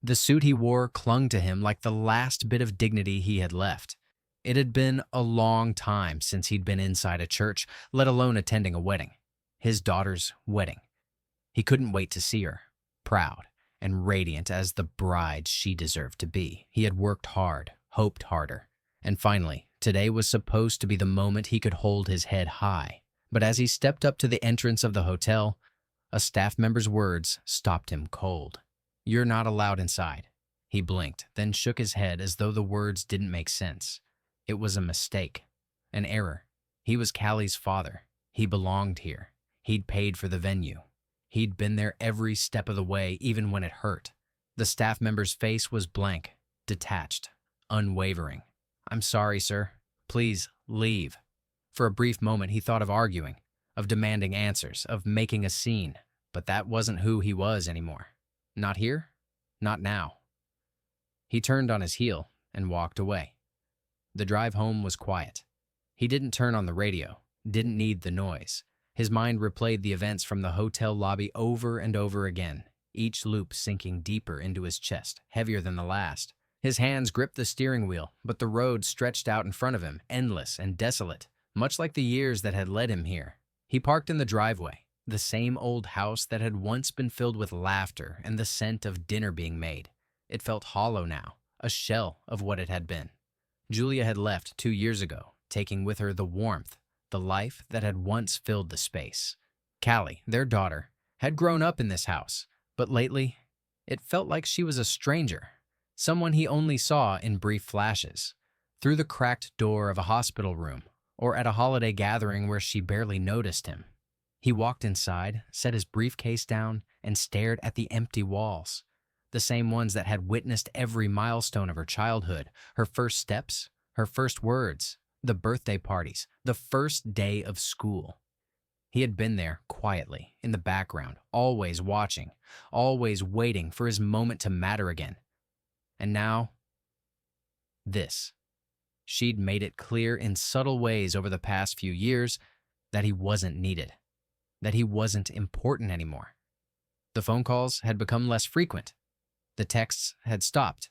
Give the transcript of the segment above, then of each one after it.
The suit he wore clung to him like the last bit of dignity he had left. It had been a long time since he'd been inside a church, let alone attending a wedding. His daughter's wedding. He couldn't wait to see her, proud and radiant as the bride she deserved to be. He had worked hard, hoped harder, and finally, today was supposed to be the moment he could hold his head high. But as he stepped up to the entrance of the hotel, a staff member's words stopped him cold. "You're not allowed inside." He blinked, then shook his head as though the words didn't make sense. It was a mistake, an error. He was Callie's father. He belonged here. He'd paid for the venue. He'd been there every step of the way, even when it hurt. The staff member's face was blank, detached, unwavering. "I'm sorry, sir. Please, leave." For a brief moment, he thought of arguing, of demanding answers, of making a scene. But that wasn't who he was anymore. Not here, not now. He turned on his heel and walked away. The drive home was quiet. He didn't turn on the radio, didn't need the noise. His mind replayed the events from the hotel lobby over and over again, each loop sinking deeper into his chest, heavier than the last. His hands gripped the steering wheel, but the road stretched out in front of him, endless and desolate, much like the years that had led him here. He parked in the driveway, the same old house that had once been filled with laughter and the scent of dinner being made. It felt hollow now, a shell of what it had been. Julia had left 2 years ago, taking with her the warmth, the life that had once filled the space. Callie, their daughter, had grown up in this house, but lately, it felt like she was a stranger, someone he only saw in brief flashes, through the cracked door of a hospital room, or at a holiday gathering where she barely noticed him. He walked inside, set his briefcase down, and stared at the empty walls, the same ones that had witnessed every milestone of her childhood, her first steps, her first words, the birthday parties, the first day of school. He had been there quietly, in the background, always watching, always waiting for his moment to matter again. And now, this. She'd made it clear in subtle ways over the past few years that he wasn't needed, that he wasn't important anymore. The phone calls had become less frequent. The texts had stopped.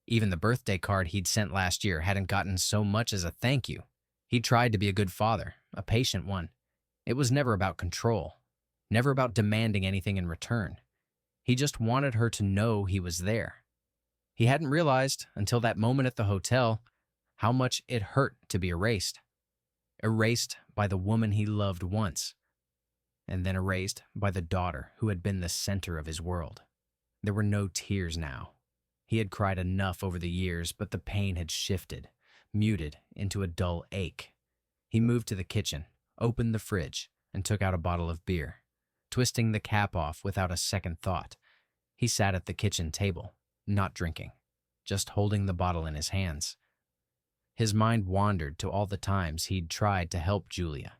Even the birthday card he'd sent last year hadn't gotten so much as a thank you. He tried to be a good father, a patient one. It was never about control, never about demanding anything in return. He just wanted her to know he was there. He hadn't realized, until that moment at the hotel, how much it hurt to be erased. Erased by the woman he loved once, and then erased by the daughter who had been the center of his world. There were no tears now. He had cried enough over the years, but the pain had shifted, muted into a dull ache. He moved to the kitchen, opened the fridge, and took out a bottle of beer, twisting the cap off without a second thought. He sat at the kitchen table, not drinking, just holding the bottle in his hands. His mind wandered to all the times he'd tried to help Julia,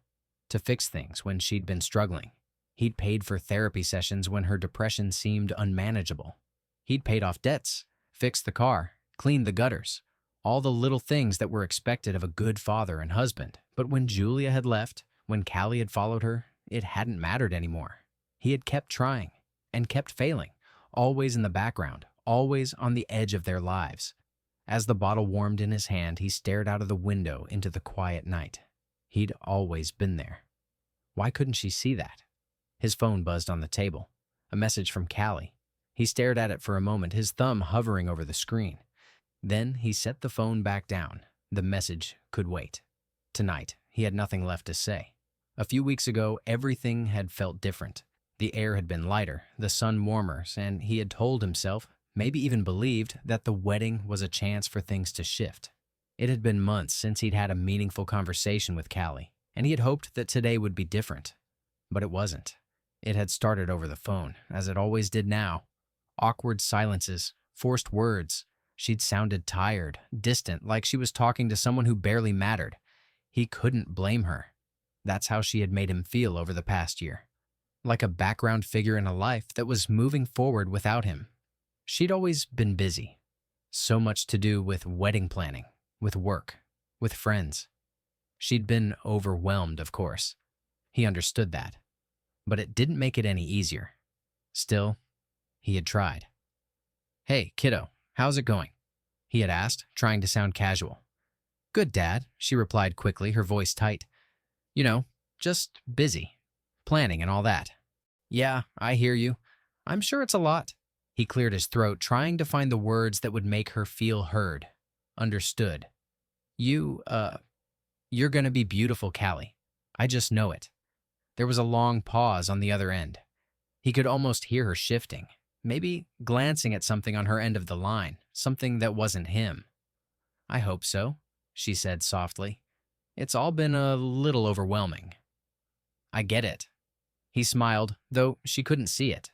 to fix things when she'd been struggling. He'd paid for therapy sessions when her depression seemed unmanageable. He'd paid off debts, fixed the car, cleaned the gutters, all the little things that were expected of a good father and husband. But when Julia had left, when Callie had followed her, it hadn't mattered anymore. He had kept trying and kept failing, always in the background, always on the edge of their lives. As the bottle warmed in his hand, he stared out of the window into the quiet night. He'd always been there. Why couldn't she see that? His phone buzzed on the table. A message from Callie. He stared at it for a moment, his thumb hovering over the screen. Then he set the phone back down. The message could wait. Tonight, he had nothing left to say. A few weeks ago, everything had felt different. The air had been lighter, the sun warmer, and he had told himself, maybe even believed, that the wedding was a chance for things to shift. It had been months since he'd had a meaningful conversation with Callie, and he had hoped that today would be different. But it wasn't. It had started over the phone, as it always did now. Awkward silences, forced words. She'd sounded tired, distant, like she was talking to someone who barely mattered. He couldn't blame her. That's how she had made him feel over the past year. Like a background figure in a life that was moving forward without him. She'd always been busy. So much to do with wedding planning, with work, with friends. She'd been overwhelmed, of course. He understood that. But it didn't make it any easier. Still, he had tried. Hey, kiddo, how's it going? He had asked, trying to sound casual. Good, Dad, she replied quickly, her voice tight. You know, just busy. Planning and all that. Yeah, I hear you. I'm sure it's a lot. He cleared his throat, trying to find the words that would make her feel heard, understood. You, you're gonna be beautiful, Callie. I just know it. There was a long pause on the other end. He could almost hear her shifting, maybe glancing at something on her end of the line, something that wasn't him. I hope so, she said softly. It's all been a little overwhelming. I get it. He smiled, though she couldn't see it.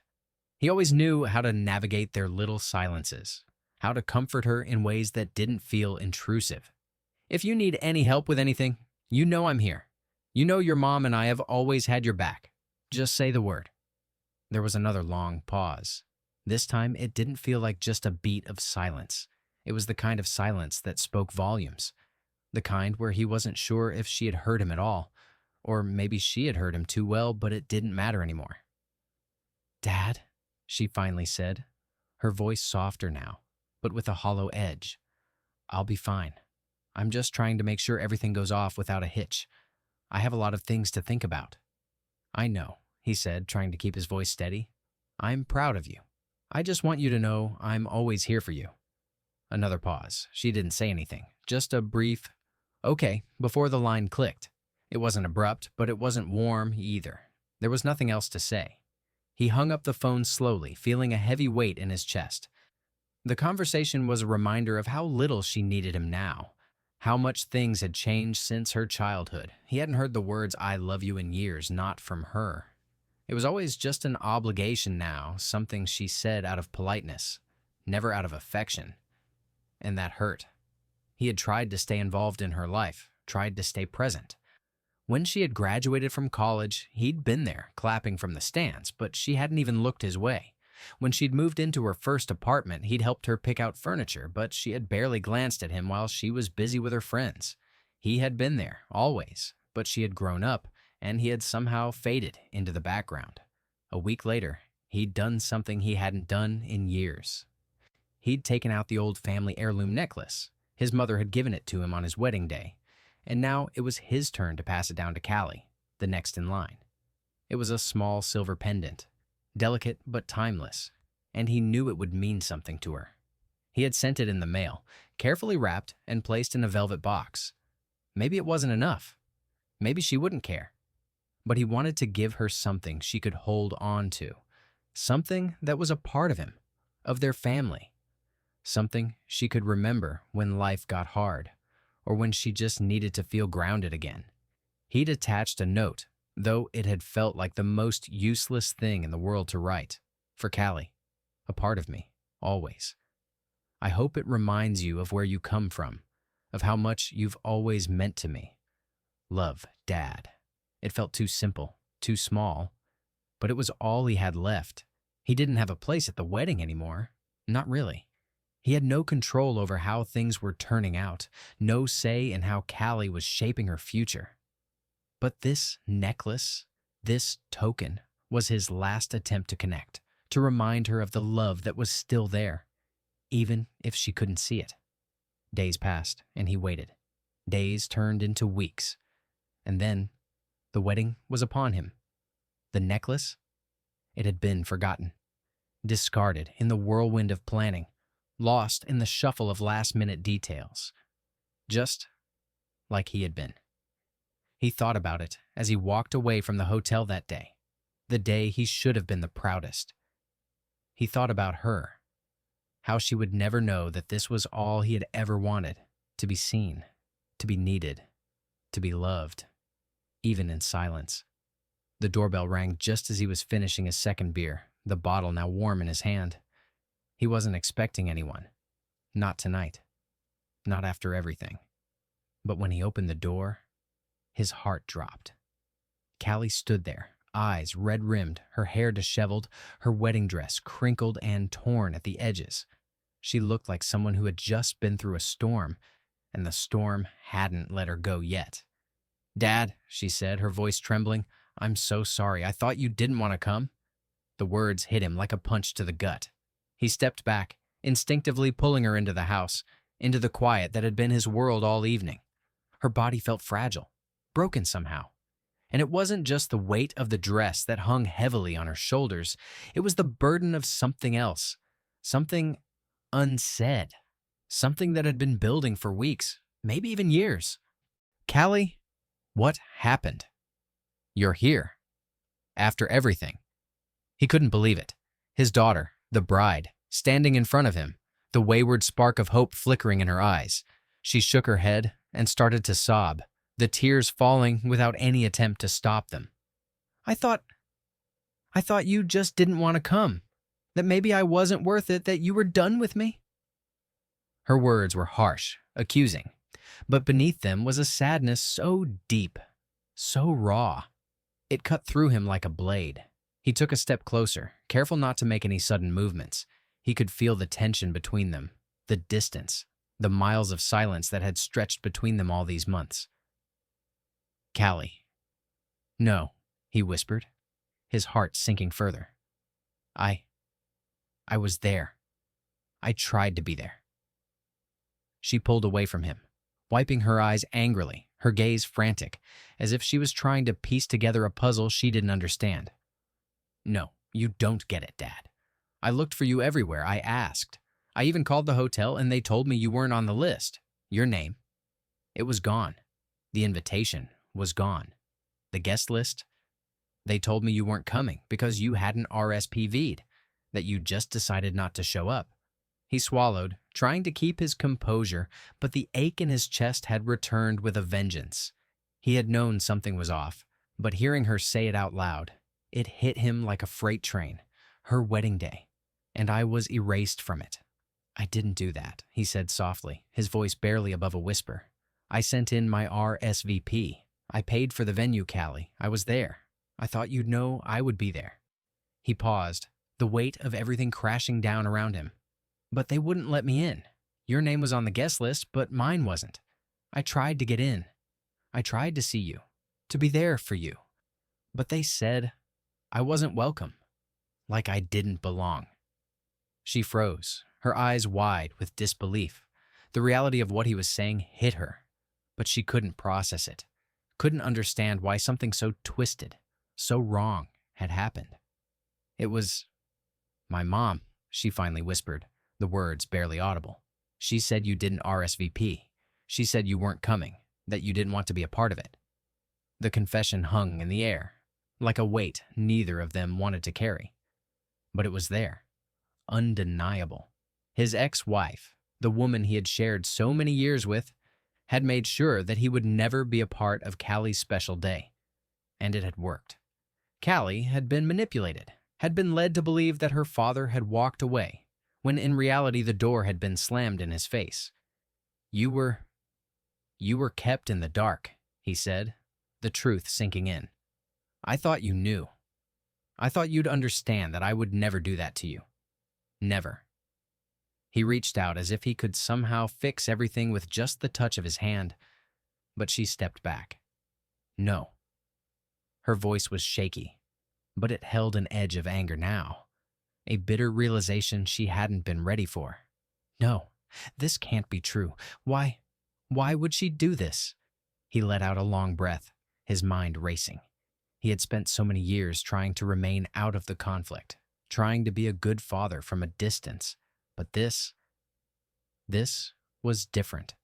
He always knew how to navigate their little silences, how to comfort her in ways that didn't feel intrusive. If you need any help with anything, you know I'm here. You know your mom and I have always had your back. Just say the word. There was another long pause. This time, it didn't feel like just a beat of silence. It was the kind of silence that spoke volumes. The kind where he wasn't sure if she had heard him at all, or maybe she had heard him too well, but it didn't matter anymore. Dad, she finally said, her voice softer now, but with a hollow edge. I'll be fine. I'm just trying to make sure everything goes off without a hitch. I have a lot of things to think about. I know, he said, trying to keep his voice steady. I'm proud of you. I just want you to know I'm always here for you. Another pause. She didn't say anything, just a brief, okay, before the line clicked. It wasn't abrupt, but it wasn't warm either. There was nothing else to say. He hung up the phone slowly, feeling a heavy weight in his chest. The conversation was a reminder of how little she needed him now, how much things had changed since her childhood. He hadn't heard the words "I love you" in years, not from her. It was always just an obligation now, something she said out of politeness, never out of affection. And that hurt. He had tried to stay involved in her life, tried to stay present. When she had graduated from college, he'd been there, clapping from the stands, but she hadn't even looked his way. When she'd moved into her first apartment, he'd helped her pick out furniture, but she had barely glanced at him while she was busy with her friends. He had been there, always, but she had grown up, and he had somehow faded into the background. A week later, he'd done something he hadn't done in years. He'd taken out the old family heirloom necklace. His mother had given it to him on his wedding day, and now it was his turn to pass it down to Callie, the next in line. It was a small silver pendant, delicate but timeless, and he knew it would mean something to her. He had sent it in the mail, carefully wrapped and placed in a velvet box. Maybe it wasn't enough. Maybe she wouldn't care. But he wanted to give her something she could hold on to, something that was a part of him, of their family, something she could remember when life got hard, or when she just needed to feel grounded again. He'd attached a note, though it had felt like the most useless thing in the world to write, for Callie, a part of me, always. I hope it reminds you of where you come from, of how much you've always meant to me. Love, Dad. It felt too simple, too small, but it was all he had left. He didn't have a place at the wedding anymore. Not really. He had no control over how things were turning out, no say in how Callie was shaping her future. But this necklace, this token, was his last attempt to connect, to remind her of the love that was still there, even if she couldn't see it. Days passed, and he waited. Days turned into weeks. And then, the wedding was upon him. The necklace? It had been forgotten, discarded in the whirlwind of planning, lost in the shuffle of last-minute details. Just like he had been. He thought about it as he walked away from the hotel that day, the day he should have been the proudest. He thought about her, how she would never know that this was all he had ever wanted, to be seen, to be needed, to be loved, even in silence. The doorbell rang just as he was finishing his second beer, the bottle now warm in his hand. He wasn't expecting anyone. Not tonight. Not after everything. But when he opened the door, his heart dropped. Callie stood there, eyes red-rimmed, her hair disheveled, her wedding dress crinkled and torn at the edges. She looked like someone who had just been through a storm, and the storm hadn't let her go yet. "Dad," she said, her voice trembling, "I'm so sorry. I thought you didn't want to come." The words hit him like a punch to the gut. He stepped back, instinctively pulling her into the house, into the quiet that had been his world all evening. Her body felt fragile, broken somehow. And it wasn't just the weight of the dress that hung heavily on her shoulders, it was the burden of something else, something unsaid, something that had been building for weeks, maybe even years. Callie, what happened? You're here. After everything. He couldn't believe it. His daughter, the bride, standing in front of him, the wayward spark of hope flickering in her eyes. She shook her head and started to sob, the tears falling without any attempt to stop them. I thought you just didn't want to come, that maybe I wasn't worth it, that you were done with me. Her words were harsh, accusing, but beneath them was a sadness so deep, so raw. It cut through him like a blade. He took a step closer, careful not to make any sudden movements. He could feel the tension between them, the distance, the miles of silence that had stretched between them all these months. Callie. No, he whispered, his heart sinking further. I was there. I tried to be there. She pulled away from him, wiping her eyes angrily, her gaze frantic, as if she was trying to piece together a puzzle she didn't understand. No, you don't get it, Dad. I looked for you everywhere. I asked. I even called the hotel and they told me you weren't on the list. Your name. It was gone. The invitation was gone. The guest list. They told me you weren't coming because you hadn't RSVP'd, that you just decided not to show up. He swallowed, trying to keep his composure, but the ache in his chest had returned with a vengeance. He had known something was off, but hearing her say it out loud, it hit him like a freight train, her wedding day, and I was erased from it. I didn't do that, he said softly, his voice barely above a whisper. I sent in my RSVP. I paid for the venue, Callie. I was there. I thought you'd know I would be there. He paused, the weight of everything crashing down around him. But they wouldn't let me in. Your name was on the guest list, but mine wasn't. I tried to get in. I tried to see you, to be there for you. But they said I wasn't welcome, like I didn't belong. She froze, her eyes wide with disbelief. The reality of what he was saying hit her, but she couldn't process it, couldn't understand why something so twisted, so wrong had happened. It was my mom, she finally whispered, the words barely audible. She said you didn't RSVP. She said you weren't coming, that you didn't want to be a part of it. The confession hung in the air, like a weight neither of them wanted to carry. But it was there, undeniable. His ex-wife, the woman he had shared so many years with, had made sure that he would never be a part of Callie's special day. And it had worked. Callie had been manipulated, had been led to believe that her father had walked away, when in reality the door had been slammed in his face. You were kept in the dark, he said, the truth sinking in. I thought you knew. I thought you'd understand that I would never do that to you. Never. He reached out as if he could somehow fix everything with just the touch of his hand, but she stepped back. No. Her voice was shaky, but it held an edge of anger now, a bitter realization she hadn't been ready for. No, this can't be true. Why would she do this? He let out a long breath, his mind racing. He had spent so many years trying to remain out of the conflict, trying to be a good father from a distance. But this was different.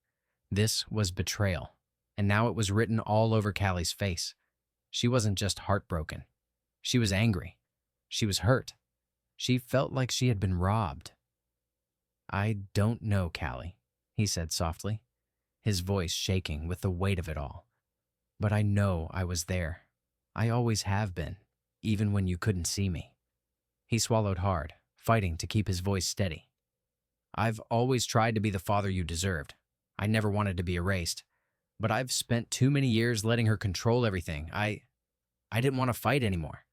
This was betrayal. And now it was written all over Callie's face. She wasn't just heartbroken. She was angry. She was hurt. She felt like she had been robbed. I don't know, Callie, he said softly, his voice shaking with the weight of it all. But I know I was there. I always have been, even when you couldn't see me. He swallowed hard, fighting to keep his voice steady. I've always tried to be the father you deserved. I never wanted to be erased. But I've spent too many years letting her control everything. I didn't want to fight anymore.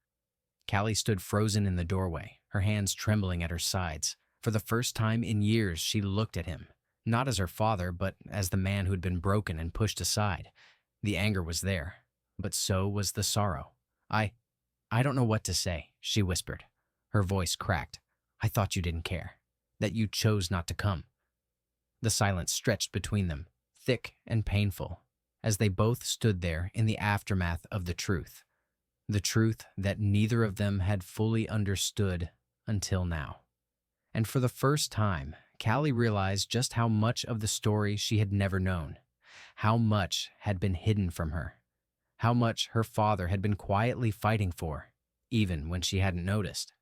Callie stood frozen in the doorway, her hands trembling at her sides. For the first time in years, she looked at him, not as her father, but as the man who'd been broken and pushed aside. The anger was there, but so was the sorrow. I don't know what to say, she whispered. Her voice cracked. I thought you didn't care. that you chose not to come. The silence stretched between them, thick and painful, as they both stood there in the aftermath of the truth that neither of them had fully understood until now. And for the first time, Callie realized just how much of the story she had never known, how much had been hidden from her, how much her father had been quietly fighting for, even when she hadn't noticed,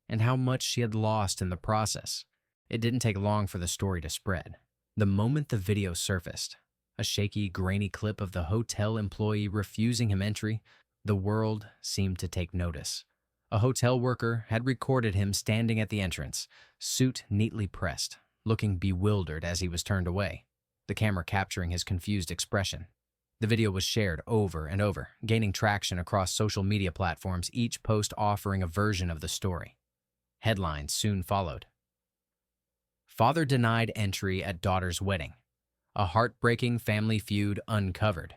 and how much she had lost in the process. It didn't take long for the story to spread. The moment the video surfaced, a shaky, grainy clip of the hotel employee refusing him entry, the world seemed to take notice. A hotel worker had recorded him standing at the entrance, suit neatly pressed, looking bewildered as he was turned away, the camera capturing his confused expression. The video was shared over and over, gaining traction across social media platforms, each post offering a version of the story. Headlines soon followed. Father denied entry at daughter's wedding. A heartbreaking family feud uncovered.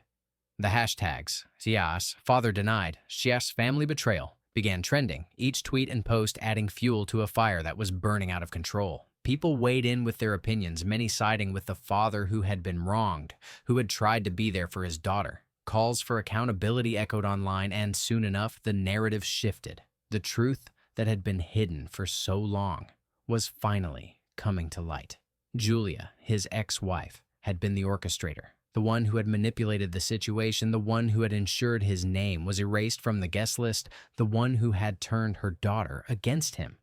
The hashtags, Sias, father denied, Sias family betrayal, began trending, each tweet and post adding fuel to a fire that was burning out of control. People weighed in with their opinions, many siding with the father who had been wronged, who had tried to be there for his daughter. Calls for accountability echoed online, and soon enough, the narrative shifted. The truth that had been hidden for so long was finally coming to light. Julia, his ex-wife, had been the orchestrator, the one who had manipulated the situation, the one who had ensured his name was erased from the guest list, the one who had turned her daughter against him.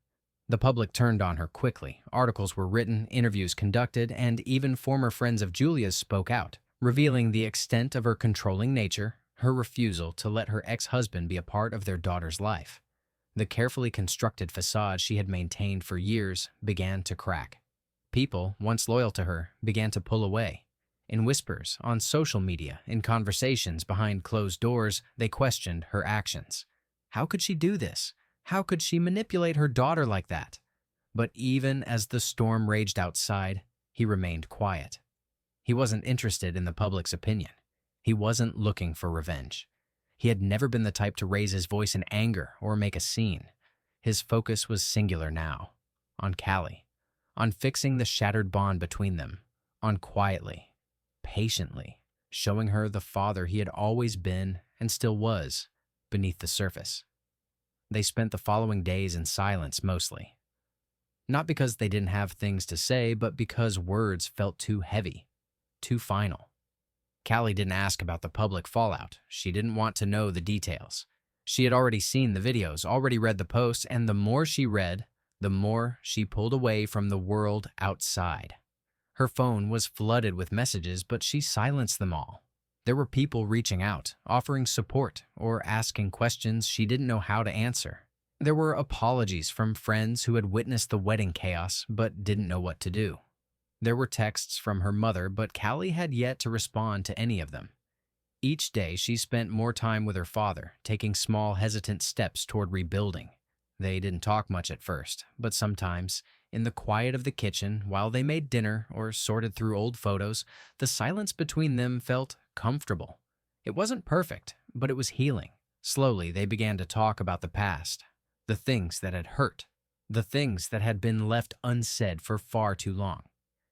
The public turned on her quickly. Articles were written, interviews conducted, and even former friends of Julia's spoke out, revealing the extent of her controlling nature, her refusal to let her ex-husband be a part of their daughter's life. The carefully constructed facade she had maintained for years began to crack. People, once loyal to her, began to pull away. In whispers, on social media, in conversations behind closed doors, they questioned her actions. How could she do this? How could she manipulate her daughter like that? But even as the storm raged outside, he remained quiet. He wasn't interested in the public's opinion. He wasn't looking for revenge. He had never been the type to raise his voice in anger or make a scene. His focus was singular now, on Callie, on fixing the shattered bond between them, on quietly, patiently, showing her the father he had always been and still was beneath the surface. They spent the following days in silence mostly. Not because they didn't have things to say, but because words felt too heavy, too final. Callie didn't ask about the public fallout. She didn't want to know the details. She had already seen the videos, already read the posts, and the more she read, the more she pulled away from the world outside. Her phone was flooded with messages, but she silenced them all. There were people reaching out, offering support, or asking questions she didn't know how to answer. There were apologies from friends who had witnessed the wedding chaos but didn't know what to do. There were texts from her mother, but Callie had yet to respond to any of them. Each day she spent more time with her father, taking small, hesitant steps toward rebuilding. They didn't talk much at first, but sometimes, in the quiet of the kitchen, while they made dinner or sorted through old photos, the silence between them felt comfortable. It wasn't perfect, but it was healing. Slowly, they began to talk about the past, the things that had hurt, the things that had been left unsaid for far too long.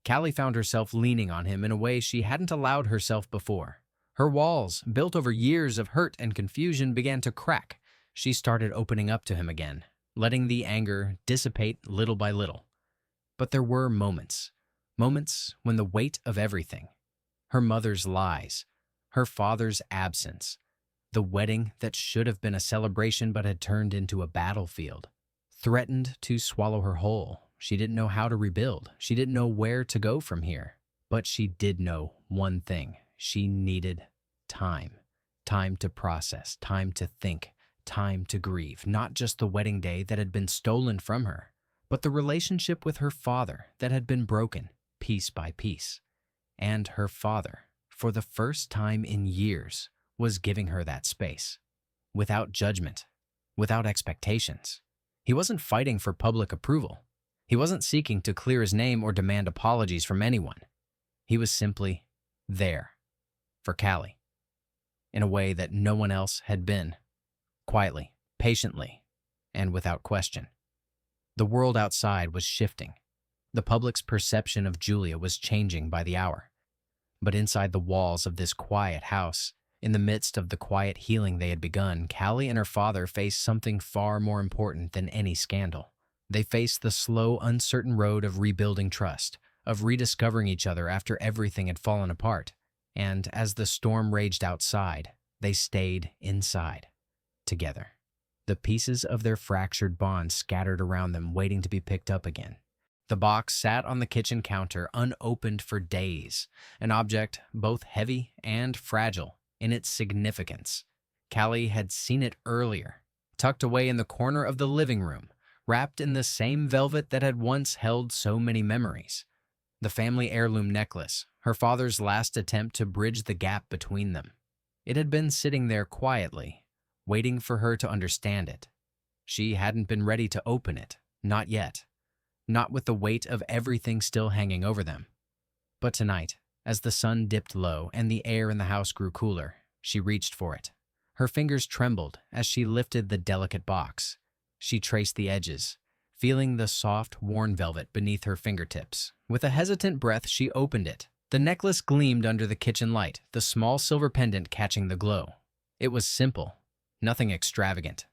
Callie found herself leaning on him in a way she hadn't allowed herself before. Her walls, built over years of hurt and confusion, began to crack. She started opening up to him again, letting the anger dissipate little by little. But there were moments when the weight of everything, her mother's lies, her father's absence, the wedding that should have been a celebration but had turned into a battlefield, threatened to swallow her whole. She didn't know how to rebuild. She didn't know where to go from here. But she did know one thing. She needed time. Time to process, time to think, time to grieve. Not just the wedding day that had been stolen from her, but the relationship with her father that had been broken piece by piece. And her father, for the first time in years, was giving her that space. Without judgment, without expectations. He wasn't fighting for public approval. He wasn't seeking to clear his name or demand apologies from anyone. He was simply there for Callie, in a way that no one else had been, quietly, patiently, and without question. The world outside was shifting. The public's perception of Julia was changing by the hour. But inside the walls of this quiet house, in the midst of the quiet healing they had begun, Callie and her father faced something far more important than any scandal. They faced the slow, uncertain road of rebuilding trust, of rediscovering each other after everything had fallen apart. And as the storm raged outside, they stayed inside, together. The pieces of their fractured bond scattered around them, waiting to be picked up again. The box sat on the kitchen counter, unopened for days, an object both heavy and fragile in its significance. Callie had seen it earlier, tucked away in the corner of the living room, wrapped in the same velvet that had once held so many memories. The family heirloom necklace, her father's last attempt to bridge the gap between them. It had been sitting there quietly, waiting for her to understand it. She hadn't been ready to open it, not yet. Not with the weight of everything still hanging over them. But tonight, as the sun dipped low and the air in the house grew cooler, she reached for it. Her fingers trembled as she lifted the delicate box. She traced the edges, feeling the soft, worn velvet beneath her fingertips. With a hesitant breath, she opened it. The necklace gleamed under the kitchen light, the small silver pendant catching the glow. It was simple, nothing extravagant,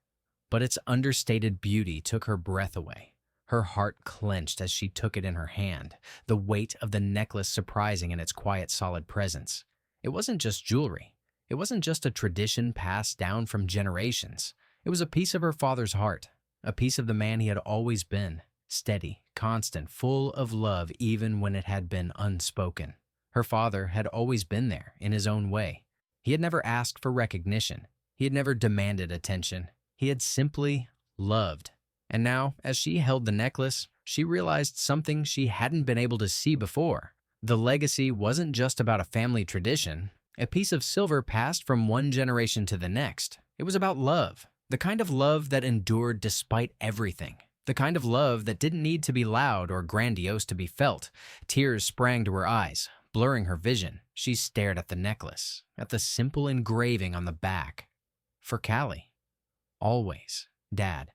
but its understated beauty took her breath away. Her heart clenched as she took it in her hand, the weight of the necklace surprising in its quiet, solid presence. It wasn't just jewelry. It wasn't just a tradition passed down from generations. It was a piece of her father's heart, a piece of the man he had always been, steady, constant, full of love even when it had been unspoken. Her father had always been there in his own way. He had never asked for recognition. He had never demanded attention. He had simply loved. And now, as she held the necklace, she realized something she hadn't been able to see before. The legacy wasn't just about a family tradition, a piece of silver passed from one generation to the next. It was about love, the kind of love that endured despite everything, the kind of love that didn't need to be loud or grandiose to be felt. Tears sprang to her eyes, blurring her vision. She stared at the necklace, at the simple engraving on the back. For Callie. Always. Dad.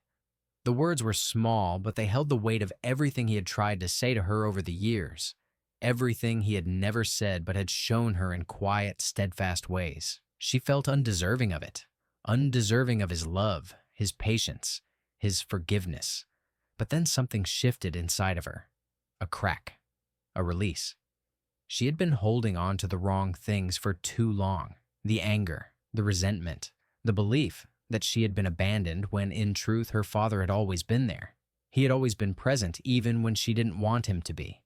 The words were small, but they held the weight of everything he had tried to say to her over the years. Everything he had never said but had shown her in quiet, steadfast ways. She felt undeserving of it, undeserving of his love, his patience, his forgiveness. But then something shifted inside of her. A crack. A release. She had been holding on to the wrong things for too long. The anger, the resentment, the belief that she had been abandoned when, in truth, her father had always been there. He had always been present, even when she didn't want him to be.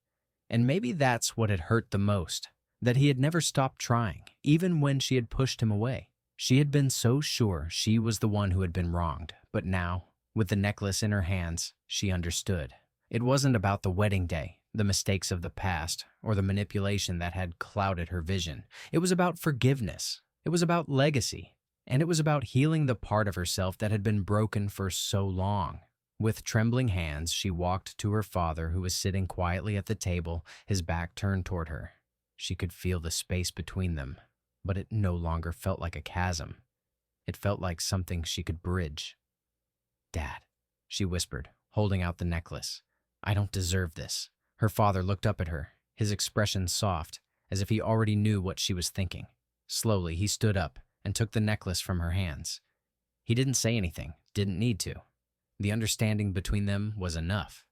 And maybe that's what had hurt the most, that he had never stopped trying, even when she had pushed him away. She had been so sure she was the one who had been wronged, but now, with the necklace in her hands, she understood. It wasn't about the wedding day, the mistakes of the past, or the manipulation that had clouded her vision. It was about forgiveness. It was about legacy. And it was about healing the part of herself that had been broken for so long. With trembling hands, she walked to her father, who was sitting quietly at the table, his back turned toward her. She could feel the space between them, but it no longer felt like a chasm. It felt like something she could bridge. "Dad," she whispered, holding out the necklace. "I don't deserve this." Her father looked up at her, his expression soft, as if he already knew what she was thinking. Slowly, he stood up and took the necklace from her hands. He didn't say anything, didn't need to. The understanding between them was enough.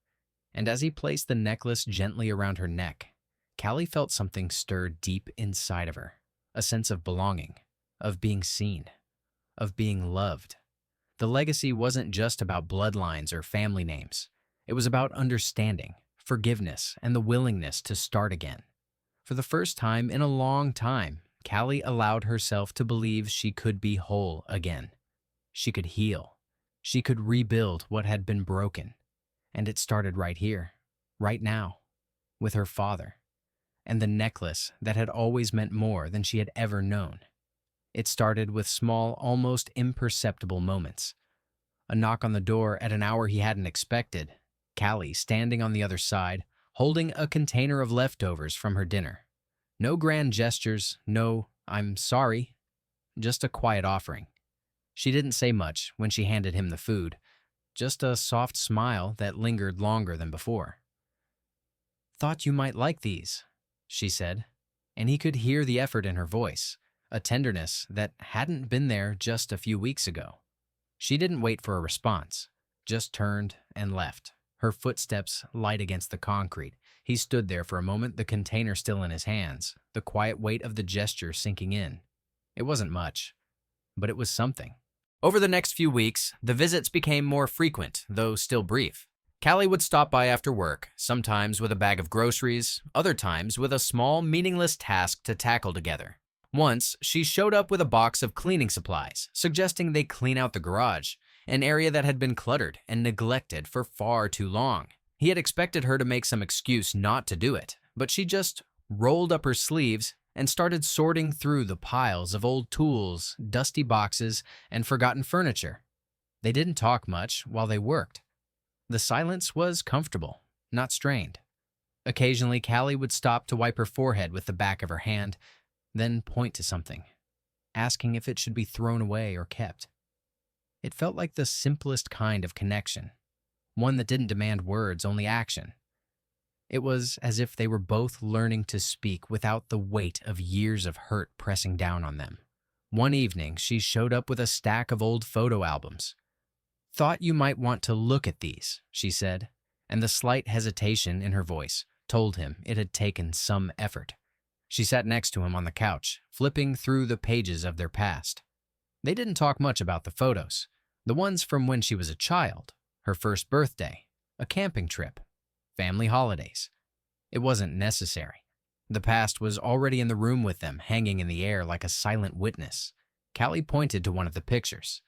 And as he placed the necklace gently around her neck, Callie felt something stir deep inside of her, a sense of belonging, of being seen, of being loved. The legacy wasn't just about bloodlines or family names. It was about understanding, forgiveness, and the willingness to start again. For the first time in a long time, Callie allowed herself to believe she could be whole again. She could heal. She could rebuild what had been broken. And it started right here, right now, with her father, and the necklace that had always meant more than she had ever known. It started with small, almost imperceptible moments. A knock on the door at an hour he hadn't expected. Callie standing on the other side, holding a container of leftovers from her dinner. No grand gestures, no "I'm sorry," just a quiet offering. She didn't say much when she handed him the food, just a soft smile that lingered longer than before. Thought you might like these, she said, and he could hear the effort in her voice, a tenderness that hadn't been there just a few weeks ago. She didn't wait for a response, just turned and left, her footsteps light against the concrete. He stood there for a moment, the container still in his hands, the quiet weight of the gesture sinking in. It wasn't much, but it was something. Over the next few weeks, the visits became more frequent, though still brief. Callie would stop by after work, sometimes with a bag of groceries, other times with a small, meaningless task to tackle together. Once, she showed up with a box of cleaning supplies, suggesting they clean out the garage, an area that had been cluttered and neglected for far too long. He had expected her to make some excuse not to do it, but she just rolled up her sleeves and started sorting through the piles of old tools, dusty boxes, and forgotten furniture. They didn't talk much while they worked. The silence was comfortable, not strained. Occasionally, Callie would stop to wipe her forehead with the back of her hand, then point to something, asking if it should be thrown away or kept. It felt like the simplest kind of connection, one that didn't demand words, only action. It was as if they were both learning to speak without the weight of years of hurt pressing down on them. One evening, she showed up with a stack of old photo albums. "Thought you might want to look at these," she said, and the slight hesitation in her voice told him it had taken some effort. She sat next to him on the couch, flipping through the pages of their past. They didn't talk much about the photos, the ones from when she was a child, her first birthday, a camping trip, family holidays. It wasn't necessary. The past was already in the room with them, hanging in the air like a silent witness. Callie pointed to one of the pictures.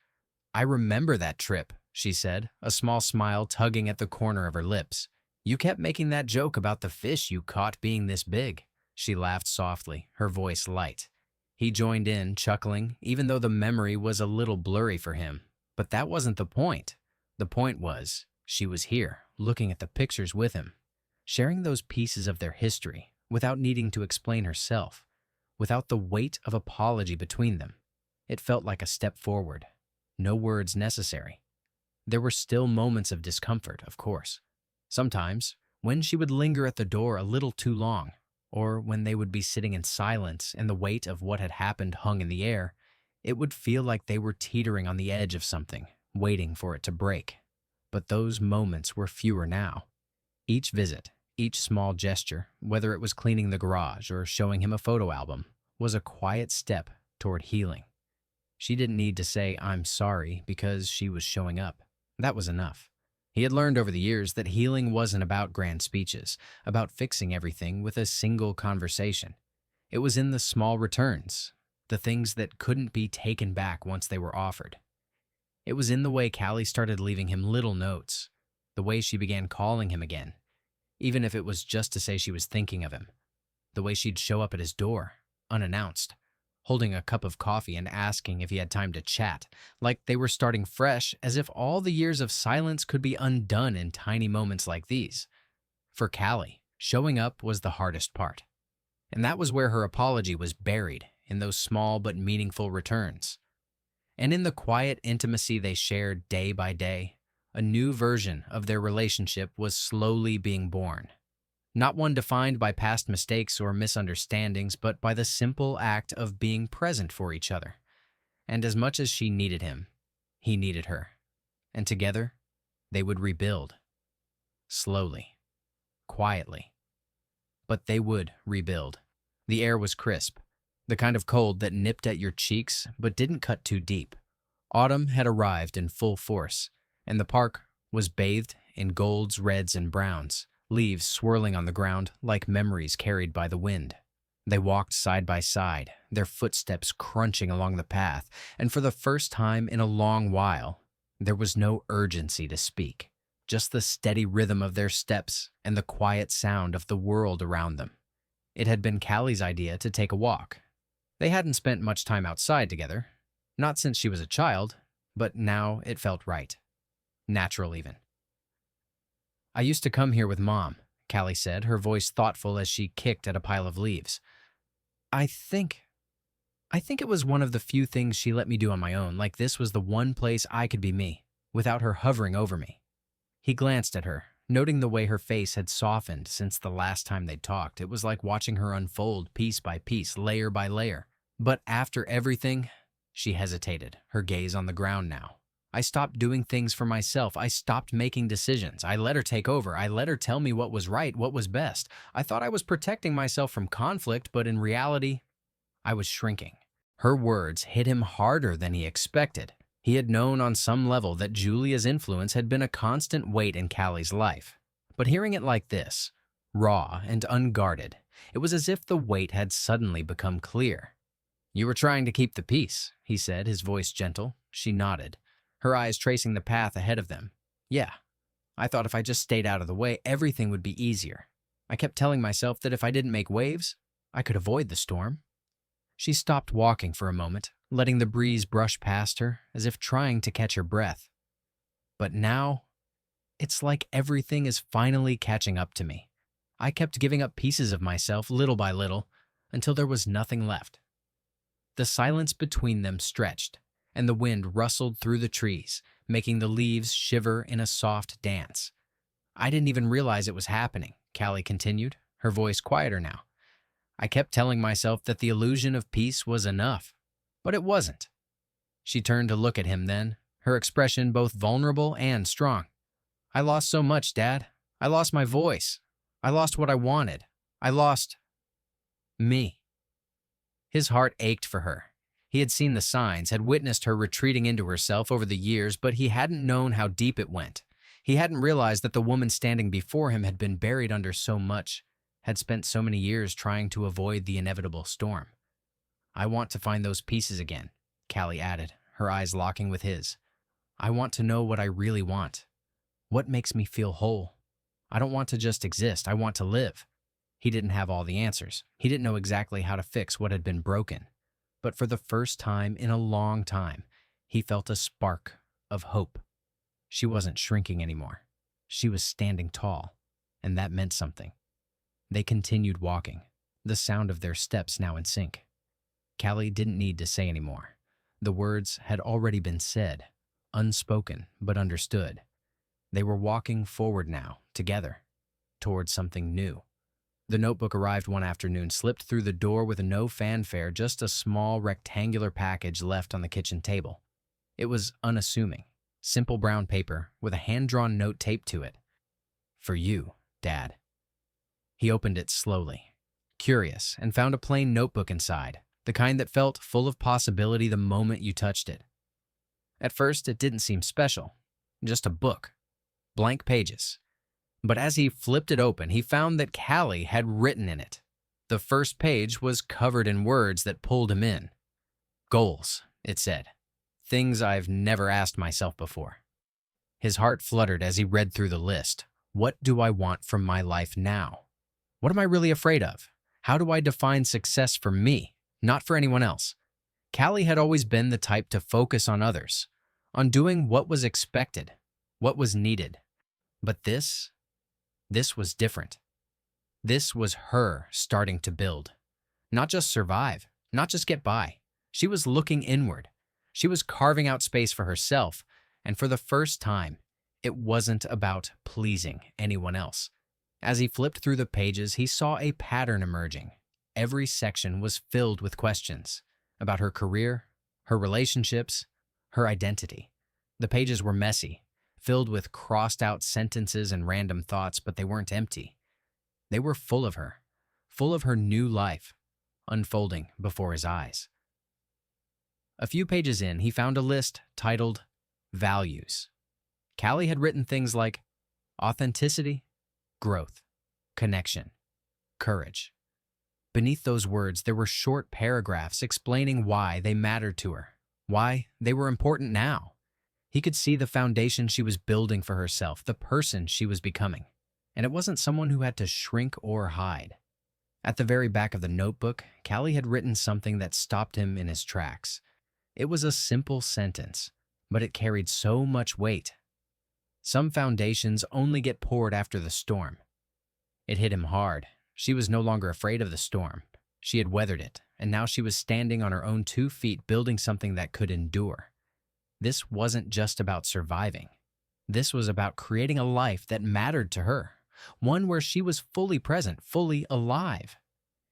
"I remember that trip," she said, a small smile tugging at the corner of her lips. "You kept making that joke about the fish you caught being this big." She laughed softly, her voice light. He joined in, chuckling, even though the memory was a little blurry for him. But that wasn't the point. The point was, she was here, looking at the pictures with him, sharing those pieces of their history, without needing to explain herself, without the weight of apology between them. It felt like a step forward. No words necessary. There were still moments of discomfort, of course. Sometimes, when she would linger at the door a little too long, or when they would be sitting in silence and the weight of what had happened hung in the air, it would feel like they were teetering on the edge of something, waiting for it to break. But those moments were fewer now. Each visit, each small gesture, whether it was cleaning the garage or showing him a photo album, was a quiet step toward healing. She didn't need to say, "I'm sorry," because she was showing up. That was enough. He had learned over the years that healing wasn't about grand speeches, about fixing everything with a single conversation. It was in the small returns, the things that couldn't be taken back once they were offered. It was in the way Callie started leaving him little notes, the way she began calling him again, even if it was just to say she was thinking of him, the way she'd show up at his door, unannounced, holding a cup of coffee and asking if he had time to chat, like they were starting fresh, as if all the years of silence could be undone in tiny moments like these. For Callie, showing up was the hardest part. And that was where her apology was buried, in those small but meaningful returns. And in the quiet intimacy they shared day by day, a new version of their relationship was slowly being born. Not one defined by past mistakes or misunderstandings, but by the simple act of being present for each other. And as much as she needed him, he needed her. And together, they would rebuild. Slowly. Quietly. But they would rebuild. The air was crisp, the kind of cold that nipped at your cheeks but didn't cut too deep. Autumn had arrived in full force, and the park was bathed in golds, reds, and browns, leaves swirling on the ground like memories carried by the wind. They walked side by side, their footsteps crunching along the path, and for the first time in a long while, there was no urgency to speak, just the steady rhythm of their steps and the quiet sound of the world around them. It had been Callie's idea to take a walk. They hadn't spent much time outside together, not since she was a child, but now it felt right. Natural even. "I used to come here with Mom," Callie said, her voice thoughtful as she kicked at a pile of leaves. I think it was one of the few things she let me do on my own, like this was the one place I could be me, without her hovering over me." He glanced at her, noting the way her face had softened since the last time they'd talked. It was like watching her unfold piece by piece, layer by layer. But after everything, she hesitated, her gaze on the ground now. I stopped doing things for myself. I stopped making decisions. I let her take over. I let her tell me what was right, what was best. I thought I was protecting myself from conflict, but in reality, I was shrinking. Her words hit him harder than he expected. He had known on some level that Julia's influence had been a constant weight in Callie's life. But hearing it like this, raw and unguarded, it was as if the weight had suddenly become clear. "You were trying to keep the peace," he said, his voice gentle. She nodded, her eyes tracing the path ahead of them. "Yeah, I thought if I just stayed out of the way, everything would be easier. I kept telling myself that if I didn't make waves, I could avoid the storm." She stopped walking for a moment, letting the breeze brush past her, as if trying to catch her breath. "But now, it's like everything is finally catching up to me. I kept giving up pieces of myself little by little, until there was nothing left." The silence between them stretched, and the wind rustled through the trees, making the leaves shiver in a soft dance. "I didn't even realize it was happening," Callie continued, her voice quieter now. "I kept telling myself that the illusion of peace was enough, but it wasn't." She turned to look at him then, her expression both vulnerable and strong. "I lost so much, Dad. I lost my voice. I lost what I wanted. I lost me." His heart ached for her. He had seen the signs, had witnessed her retreating into herself over the years, but he hadn't known how deep it went. He hadn't realized that the woman standing before him had been buried under so much, had spent so many years trying to avoid the inevitable storm. "I want to find those pieces again," Callie added, her eyes locking with his. "I want to know what I really want. What makes me feel whole? I don't want to just exist. I want to live." He didn't have all the answers. He didn't know exactly how to fix what had been broken. But for the first time in a long time, he felt a spark of hope. She wasn't shrinking anymore. She was standing tall, and that meant something. They continued walking, the sound of their steps now in sync. Callie didn't need to say any more. The words had already been said, unspoken but understood. They were walking forward now, together, towards something new. The notebook arrived one afternoon, slipped through the door with no fanfare, just a small rectangular package left on the kitchen table. It was unassuming, simple brown paper with a hand-drawn note taped to it. "For you, Dad." He opened it slowly, curious, and found a plain notebook inside, the kind that felt full of possibility the moment you touched it. At first, it didn't seem special, just a book, blank pages. But as he flipped it open, he found that Callie had written in it. The first page was covered in words that pulled him in. "Goals," it said. "Things I've never asked myself before." His heart fluttered as he read through the list. What do I want from my life now? What am I really afraid of? How do I define success for me, not for anyone else? Callie had always been the type to focus on others, on doing what was expected, what was needed. But this was different. This was her starting to build. Not just survive, not just get by. She was looking inward. She was carving out space for herself, and for the first time, it wasn't about pleasing anyone else. As he flipped through the pages, he saw a pattern emerging. Every section was filled with questions about her career, her relationships, her identity. The pages were messy, filled with crossed-out sentences and random thoughts, but they weren't empty. They were full of her new life, unfolding before his eyes. A few pages in, he found a list titled Values. Callie had written things like authenticity, growth, connection, courage. Beneath those words, there were short paragraphs explaining why they mattered to her, why they were important now. He could see the foundation she was building for herself, the person she was becoming. And it wasn't someone who had to shrink or hide. At the very back of the notebook, Callie had written something that stopped him in his tracks. It was a simple sentence, but it carried so much weight. Some foundations only get poured after the storm. It hit him hard. She was no longer afraid of the storm. She had weathered it, and now she was standing on her own 2 feet, building something that could endure. This wasn't just about surviving. This was about creating a life that mattered to her, one where she was fully present, fully alive.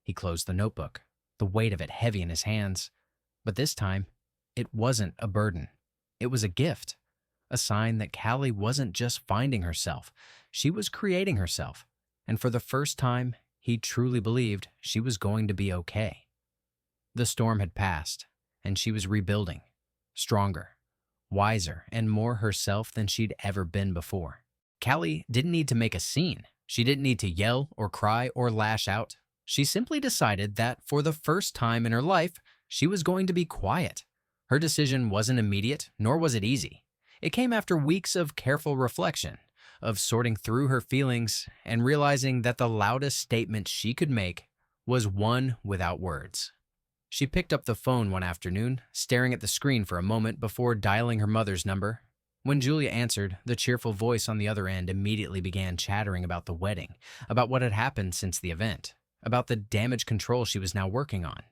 He closed the notebook, the weight of it heavy in his hands. But this time, it wasn't a burden. It was a gift, a sign that Callie wasn't just finding herself, she was creating herself. And for the first time, he truly believed she was going to be okay. The storm had passed, and she was rebuilding, stronger, wiser, and more herself than she'd ever been before. Callie didn't need to make a scene. She didn't need to yell or cry or lash out. She simply decided that for the first time in her life, she was going to be quiet. Her decision wasn't immediate, nor was it easy. It came after weeks of careful reflection, of sorting through her feelings and realizing that the loudest statement she could make was one without words. She picked up the phone one afternoon, staring at the screen for a moment before dialing her mother's number. When Julia answered, the cheerful voice on the other end immediately began chattering about the wedding, about what had happened since the event, about the damage control she was now working on.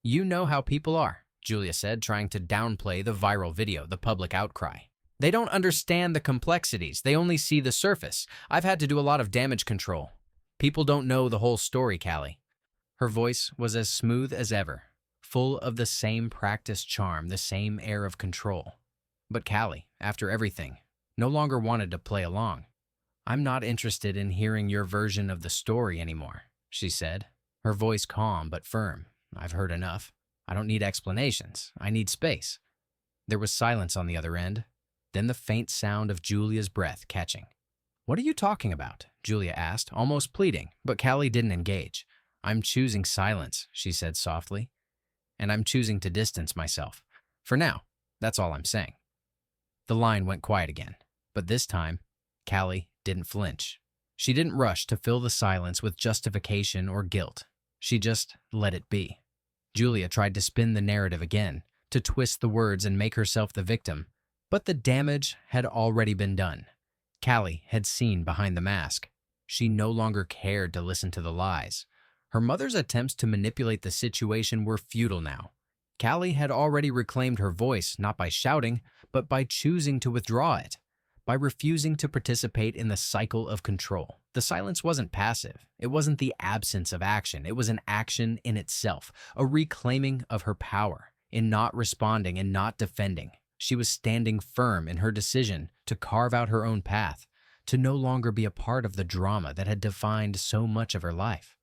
"You know how people are," Julia said, trying to downplay the viral video, the public outcry. "They don't understand the complexities. They only see the surface. I've had to do a lot of damage control. People don't know the whole story, Callie." Her voice was as smooth as ever, full of the same practiced charm, the same air of control. But Callie, after everything, no longer wanted to play along. "I'm not interested in hearing your version of the story anymore," she said, her voice calm but firm. "I've heard enough. I don't need explanations. I need space." There was silence on the other end, then the faint sound of Julia's breath catching. "What are you talking about?" Julia asked, almost pleading, but Callie didn't engage. "I'm choosing silence," she said softly, "and I'm choosing to distance myself. For now, that's all I'm saying." The line went quiet again, but this time, Callie didn't flinch. She didn't rush to fill the silence with justification or guilt. She just let it be. Julia tried to spin the narrative again, to twist the words and make herself the victim, but the damage had already been done. Callie had seen behind the mask. She no longer cared to listen to the lies. Her mother's attempts to manipulate the situation were futile now. Callie had already reclaimed her voice not by shouting, but by choosing to withdraw it, by refusing to participate in the cycle of control. The silence wasn't passive. It wasn't the absence of action. It was an action in itself, a reclaiming of her power, in not responding and not defending. She was standing firm in her decision to carve out her own path, to no longer be a part of the drama that had defined so much of her life.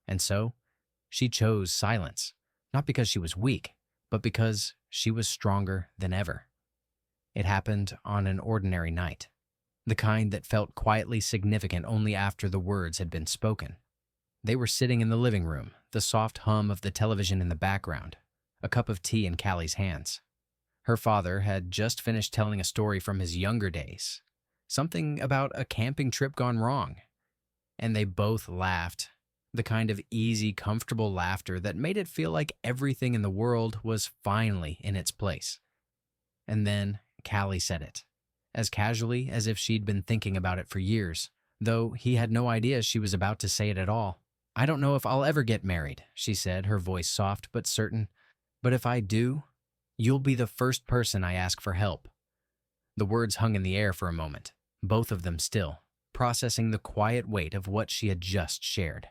And so, she chose silence, not because she was weak, but because she was stronger than ever. It happened on an ordinary night, the kind that felt quietly significant only after the words had been spoken. They were sitting in the living room, the soft hum of the television in the background, a cup of tea in Callie's hands. Her father had just finished telling a story from his younger days, something about a camping trip gone wrong. And they both laughed, the kind of easy, comfortable laughter that made it feel like everything in the world was finally in its place. And then Callie said it, as casually as if she'd been thinking about it for years, though he had no idea she was about to say it at all. "I don't know if I'll ever get married," she said, her voice soft but certain. "But if I do, you'll be the first person I ask for help." The words hung in the air for a moment, both of them still, processing the quiet weight of what she had just shared.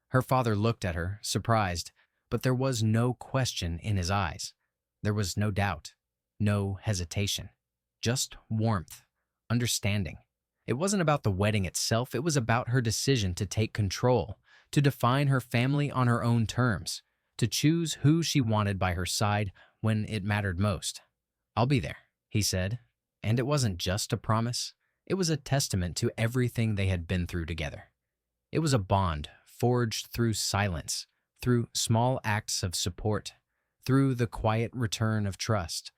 Her father looked at her, surprised, but there was no question in his eyes. There was no doubt, no hesitation, just warmth, understanding. It wasn't about the wedding itself, it was about her decision to take control, to define her family on her own terms, to choose who she wanted by her side when it mattered most. "I'll be there," he said, and it wasn't just a promise, it was a testament to everything they had been through together. It was a bond forged through silence, through small acts of support, through the quiet return of trust.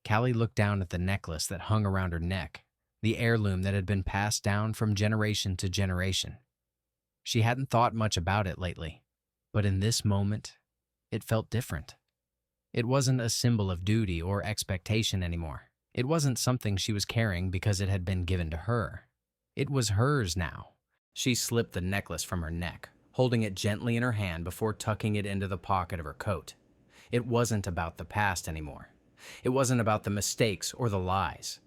Callie looked down at the necklace that hung around her neck, the heirloom that had been passed down from generation to generation. She hadn't thought much about it lately, but in this moment, it felt different. It wasn't a symbol of duty or expectation anymore. It wasn't something she was carrying because it had been given to her. It was hers now. She slipped the necklace from her neck, holding it gently in her hand before tucking it into the pocket of her coat. It wasn't about the past anymore. It wasn't about the mistakes or the lies.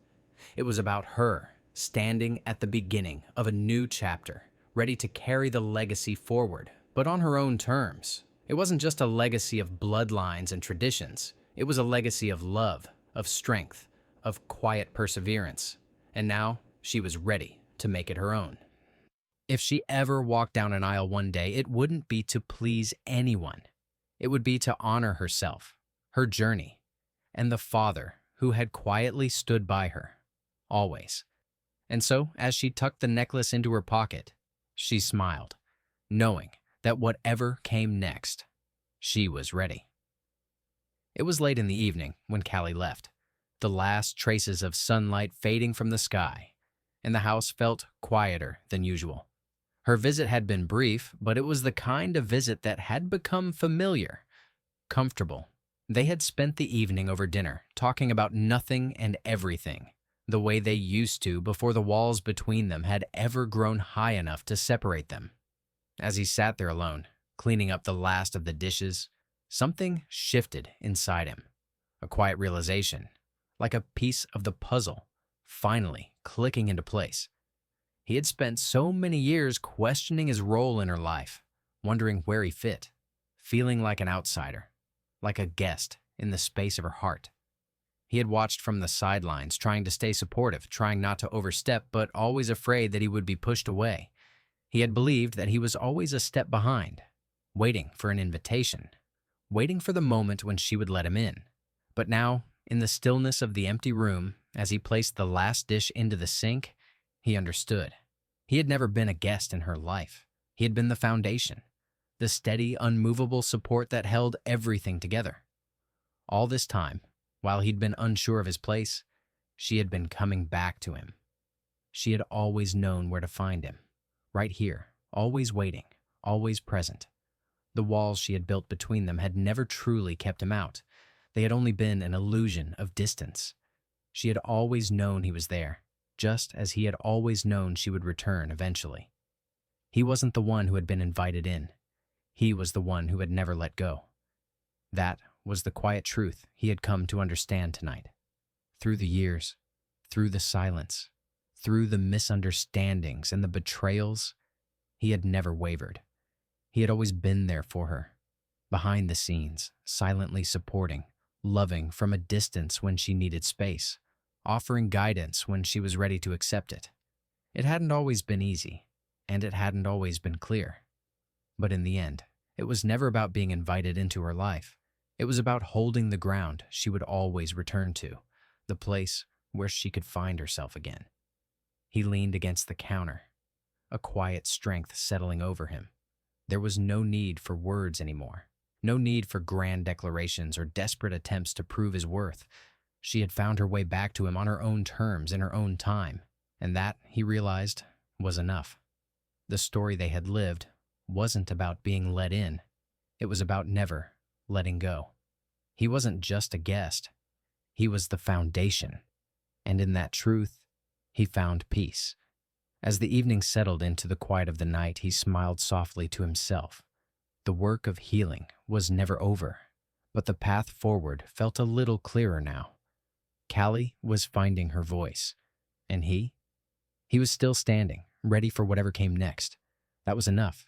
It was about her, standing at the beginning of a new chapter, ready to carry the legacy forward, but on her own terms. It wasn't just a legacy of bloodlines and traditions. It was a legacy of love, of strength, of quiet perseverance. And now she was ready to make it her own. If she ever walked down an aisle one day, it wouldn't be to please anyone. It would be to honor herself, her journey, and the father who had quietly stood by her, always. And so, as she tucked the necklace into her pocket, she smiled, knowing that whatever came next, she was ready. It was late in the evening when Callie left, the last traces of sunlight fading from the sky, and the house felt quieter than usual. Her visit had been brief, but it was the kind of visit that had become familiar, comfortable. They had spent the evening over dinner, talking about nothing and everything, the way they used to before the walls between them had ever grown high enough to separate them. As he sat there alone, cleaning up the last of the dishes, something shifted inside him. A quiet realization, like a piece of the puzzle, finally clicking into place. He had spent so many years questioning his role in her life, wondering where he fit, feeling like an outsider, like a guest in the space of her heart. He had watched from the sidelines, trying to stay supportive, trying not to overstep, but always afraid that he would be pushed away. He had believed that he was always a step behind, waiting for an invitation, waiting for the moment when she would let him in. But now, in the stillness of the empty room, as he placed the last dish into the sink, he understood. He had never been a guest in her life. He had been the foundation, the steady, unmovable support that held everything together. All this time, while he'd been unsure of his place, she had been coming back to him. She had always known where to find him, right here, always waiting, always present. The walls she had built between them had never truly kept him out. They had only been an illusion of distance. She had always known he was there, just as he had always known she would return eventually. He wasn't the one who had been invited in. He was the one who had never let go. That was the quiet truth he had come to understand tonight. Through the years, through the silence, through the misunderstandings and the betrayals, he had never wavered. He had always been there for her, behind the scenes, silently supporting, loving from a distance when she needed space, offering guidance when she was ready to accept it. It hadn't always been easy, and it hadn't always been clear. But in the end, it was never about being invited into her life. It was about holding the ground she would always return to, the place where she could find herself again. He leaned against the counter, a quiet strength settling over him. There was no need for words anymore, no need for grand declarations or desperate attempts to prove his worth. She had found her way back to him on her own terms in her own time, and that, he realized, was enough. The story they had lived wasn't about being let in. It was about never letting go. He wasn't just a guest. He was the foundation. And in that truth, he found peace. As the evening settled into the quiet of the night, he smiled softly to himself. The work of healing was never over, but the path forward felt a little clearer now. Callie was finding her voice, and he was still standing, ready for whatever came next. That was enough.